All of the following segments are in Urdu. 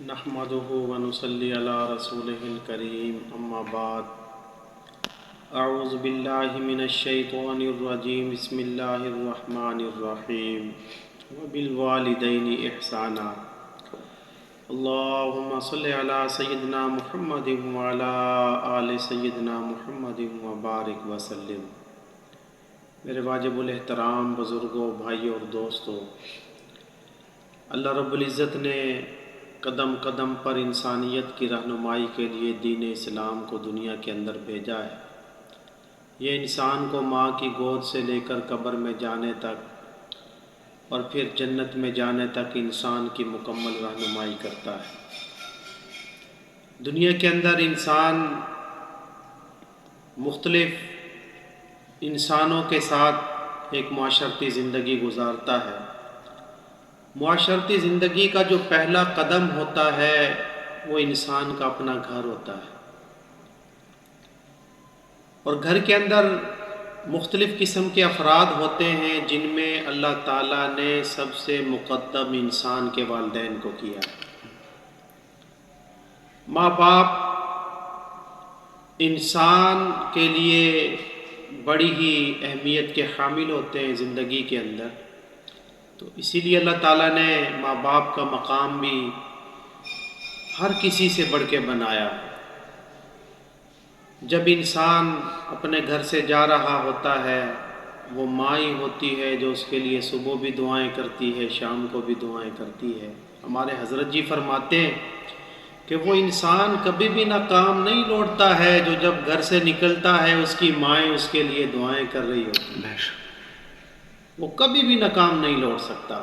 نحمده ونصلي على رسوله الكريم اما بعد اعوذ باللہ من الشیطان الرجیم بسم اللہ الرحمن الرحیم وبالوالدین احسانا اللہم صل علی سیدنا محمد وعلی آل سیدنا محمد وبارک وسلم۔ میرے واجب الاحترام بزرگوں، بھائیوں اور دوستوں، اللہ رب العزت نے قدم قدم پر انسانیت کی رہنمائی کے لیے دین اسلام کو دنیا کے اندر بھیجا ہے۔ یہ انسان کو ماں کی گود سے لے کر قبر میں جانے تک اور پھر جنت میں جانے تک انسان کی مکمل رہنمائی کرتا ہے۔ دنیا کے اندر انسان مختلف انسانوں کے ساتھ ایک معاشرتی زندگی گزارتا ہے۔ معاشرتی زندگی کا جو پہلا قدم ہوتا ہے وہ انسان کا اپنا گھر ہوتا ہے، اور گھر کے اندر مختلف قسم کے افراد ہوتے ہیں جن میں اللہ تعالیٰ نے سب سے مقدم انسان کے والدین کو کیا۔ ماں باپ انسان کے لیے بڑی ہی اہمیت کے حامل ہوتے ہیں زندگی کے اندر، تو اسی لیے اللہ تعالیٰ نے ماں باپ کا مقام بھی ہر کسی سے بڑھ کے بنایا۔ جب انسان اپنے گھر سے جا رہا ہوتا ہے، وہ ماں ہی ہوتی ہے جو اس کے لیے صبح بھی دعائیں کرتی ہے، شام کو بھی دعائیں کرتی ہے۔ ہمارے حضرت جی فرماتے ہیں کہ وہ انسان کبھی بھی ناکام نہیں لوٹتا ہے جو جب گھر سے نکلتا ہے اس کی مائیں اس کے لیے دعائیں کر رہی ہوتی ہیں، وہ کبھی بھی ناکام نہیں لوٹ سکتا۔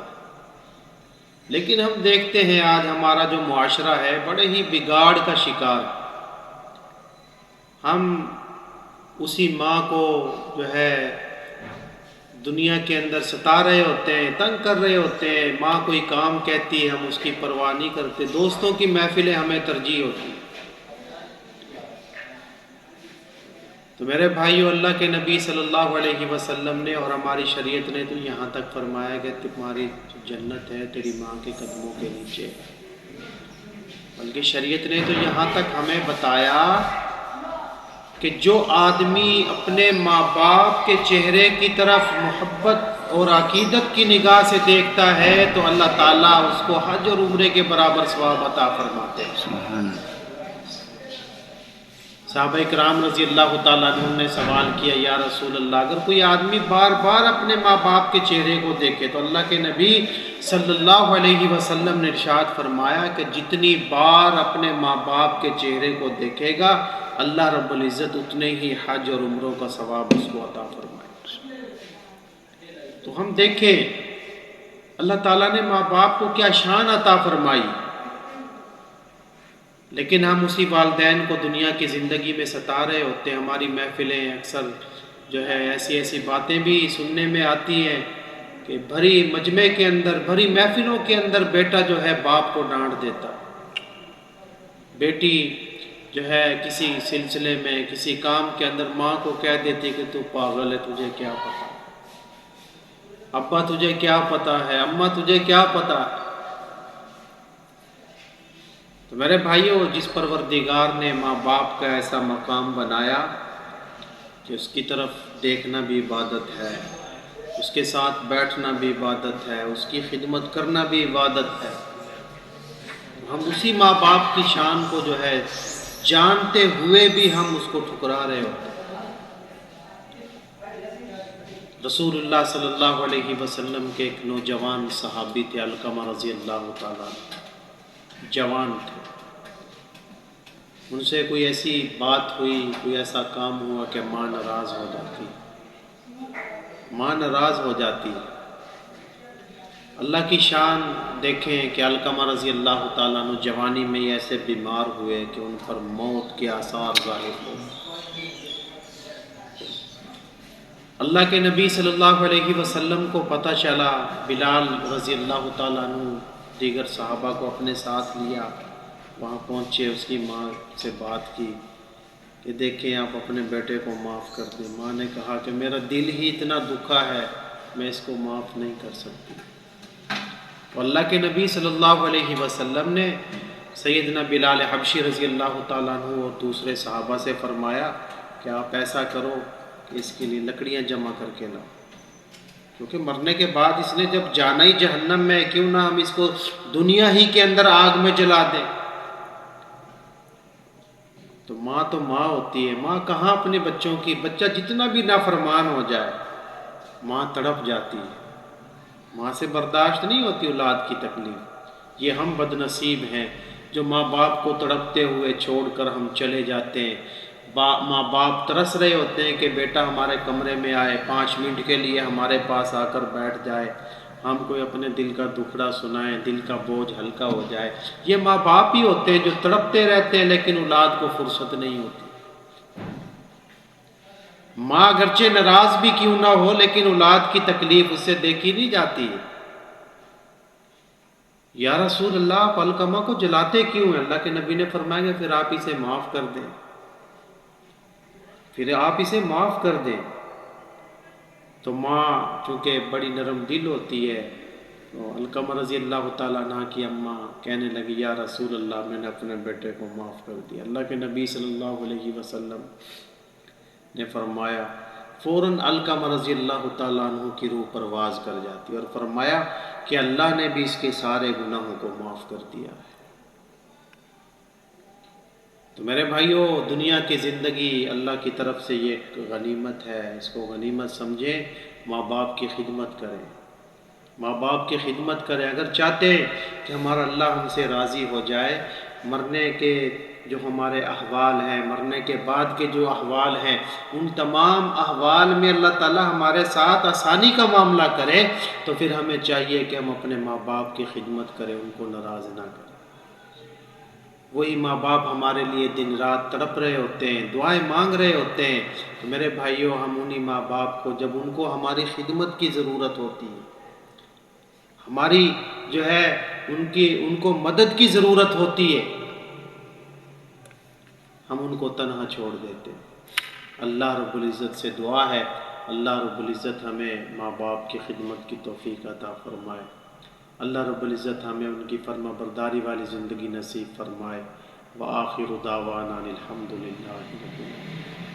لیکن ہم دیکھتے ہیں آج ہمارا جو معاشرہ ہے بڑے ہی بگاڑ کا شکار۔ ہم اسی ماں کو جو ہے دنیا کے اندر ستا رہے ہوتے ہیں، تنگ کر رہے ہوتے ہیں۔ ماں کوئی کام کہتی ہے ہم اس کی پرواہ نہیں کرتے، دوستوں کی محفلیں ہمیں ترجیح ہوتی۔ تو میرے بھائیو، اللہ کے نبی صلی اللہ علیہ وسلم نے اور ہماری شریعت نے تو یہاں تک فرمایا کہ تمہاری جنت ہے تیری ماں کے قدموں کے نیچے، بلکہ شریعت نے تو یہاں تک ہمیں بتایا کہ جو آدمی اپنے ماں باپ کے چہرے کی طرف محبت اور عقیدت کی نگاہ سے دیکھتا ہے تو اللہ تعالیٰ اس کو حج اور عمرے کے برابر ثواب عطا فرماتے ہیں۔ صحابہ کرام رضی اللہ تعالیٰ عنہ نے سوال کیا، یا رسول اللہ، اگر کوئی آدمی بار بار اپنے ماں باپ کے چہرے کو دیکھے تو اللہ کے نبی صلی اللہ علیہ وسلم نے ارشاد فرمایا کہ جتنی بار اپنے ماں باپ کے چہرے کو دیکھے گا اللہ رب العزت اتنے ہی حج اور عمروں کا ثواب اس کو عطا فرمائے۔ تو ہم دیکھیں اللہ تعالیٰ نے ماں باپ کو کیا شان عطا فرمائی، لیکن ہم اسی والدین کو دنیا کی زندگی میں ستا رہے ہوتے ہیں۔ ہماری محفلیں اکثر جو ہے ایسی ایسی باتیں بھی سننے میں آتی ہیں کہ بھری مجمع کے اندر، بھری محفلوں کے اندر بیٹا جو ہے باپ کو ڈانٹ دیتا، بیٹی جو ہے کسی سلسلے میں کسی کام کے اندر ماں کو کہہ دیتی کہ تو پاگل ہے، تجھے کیا پتا، ابا تجھے کیا پتا ہے، اماں تجھے کیا پتا۔ تو میرے بھائیوں، جس پروردگار نے ماں باپ کا ایسا مقام بنایا کہ اس کی طرف دیکھنا بھی عبادت ہے، اس کے ساتھ بیٹھنا بھی عبادت ہے، اس کی خدمت کرنا بھی عبادت ہے، ہم اسی ماں باپ کی شان کو جو ہے جانتے ہوئے بھی ہم اس کو ٹھکرا رہے ہوتے ہیں۔ رسول اللہ صلی اللہ علیہ وسلم کے ایک نوجوان صحابی تھے، علقمہ رضی اللہ تعالیٰ، جوان تھے۔ ان سے کوئی ایسی بات ہوئی، کوئی ایسا کام ہوا کہ ماں ناراض ہو جاتی، ماں ناراض ہو جاتی۔ اللہ کی شان دیکھیں کہ علقمہ رضی اللہ تعالیٰ عنہ جوانی میں ہی ایسے بیمار ہوئے کہ ان پر موت کے آثار ظاہر ہو۔ اللہ کے نبی صلی اللہ علیہ وسلم کو پتہ چلا، بلال رضی اللہ تعالیٰ عنہ دیگر صحابہ کو اپنے ساتھ لیا، وہاں پہنچے، اس کی ماں سے بات کی کہ دیکھیں آپ اپنے بیٹے کو معاف کر دیں۔ ماں نے کہا کہ میرا دل ہی اتنا دکھا ہے، میں اس کو معاف نہیں کر سکتی۔ تو اللہ کے نبی صلی اللہ علیہ وسلم نے سیدنا بلال حبشی رضی اللہ تعالیٰ عنہ اور دوسرے صحابہ سے فرمایا کہ آپ ایسا کرو کہ اس کے لیے لکڑیاں جمع کر کے لاؤ، کیونکہ مرنے کے بعد اس نے جب جانا ہی جہنم میں، کیوں نہ ہم اس کو دنیا ہی کے اندر آگ میں جلا دیں۔ تو ماں ہوتی ہے، ماں کہاں اپنے بچوں کی، بچہ جتنا بھی نافرمان ہو جائے ماں تڑپ جاتی ہے، ماں سے برداشت نہیں ہوتی اولاد کی تکلیف۔ یہ ہم بد نصیب ہیں جو ماں باپ کو تڑپتے ہوئے چھوڑ کر ہم چلے جاتے ہیں۔ ماں باپ ترس رہے ہوتے ہیں کہ بیٹا ہمارے کمرے میں آئے، 5 منٹ کے لیے ہمارے پاس آ کر بیٹھ جائے، ہم کوئی اپنے دل کا دکھڑا سنائیں، دل کا بوجھ ہلکا ہو جائے۔ یہ ماں باپ ہی ہوتے ہیں جو تڑپتے رہتے ہیں لیکن اولاد کو فرصت نہیں ہوتی۔ ماں اگرچہ ناراض بھی کیوں نہ ہو لیکن اولاد کی تکلیف اس سے دیکھی نہیں جاتی ہے۔ یا رسول اللہ آپ علقمہ کو جلاتے کیوں ہیں؟ اللہ کے نبی نے فرمایا کہ پھر آپ اسے معاف کر دیں، پھر آپ اسے معاف کر دیں۔ تو ماں چونکہ بڑی نرم دل ہوتی ہے، تو علقمہ رضی اللہ تعالیٰ عنہ کی اماں کہنے لگی یا رسول اللہ میں نے اپنے بیٹے کو معاف کر دیا۔ اللہ کے نبی صلی اللہ علیہ وسلم نے فرمایا فوراً علقمہ رضی اللہ تعالیٰ عنہ کی روح پرواز کر جاتی اور فرمایا کہ اللہ نے بھی اس کے سارے گناہوں کو معاف کر دیا ہے۔ تو میرے بھائیوں، دنیا کی زندگی اللہ کی طرف سے یہ ایک غنیمت ہے، اس کو غنیمت سمجھیں، ماں باپ کی خدمت کریں، ماں باپ کی خدمت کریں۔ اگر چاہتے ہیں کہ ہمارا اللہ ہم سے راضی ہو جائے، مرنے کے جو ہمارے احوال ہیں، مرنے کے بعد کے جو احوال ہیں، ان تمام احوال میں اللہ تعالیٰ ہمارے ساتھ آسانی کا معاملہ کرے، تو پھر ہمیں چاہیے کہ ہم اپنے ماں باپ کی خدمت کریں، ان کو ناراض نہ کریں۔ وہی ماں باپ ہمارے لیے دن رات تڑپ رہے ہوتے ہیں، دعائیں مانگ رہے ہوتے ہیں۔ تو میرے بھائیوں، ہم انہی ماں باپ کو جب ان کو ہماری خدمت کی ضرورت ہوتی ہے، ہماری جو ہے ان کو مدد کی ضرورت ہوتی ہے، ہم ان کو تنہا چھوڑ دیتے ہیں۔ اللہ رب العزت سے دعا ہے اللہ رب العزت ہمیں ماں باپ کی خدمت کی توفیق عطا فرمائے، اللہ رب العزت ہمیں ان کی فرما برداری والی زندگی نصیب فرمائے۔ وآخر دعوانا الحمد للہ رب العالمین۔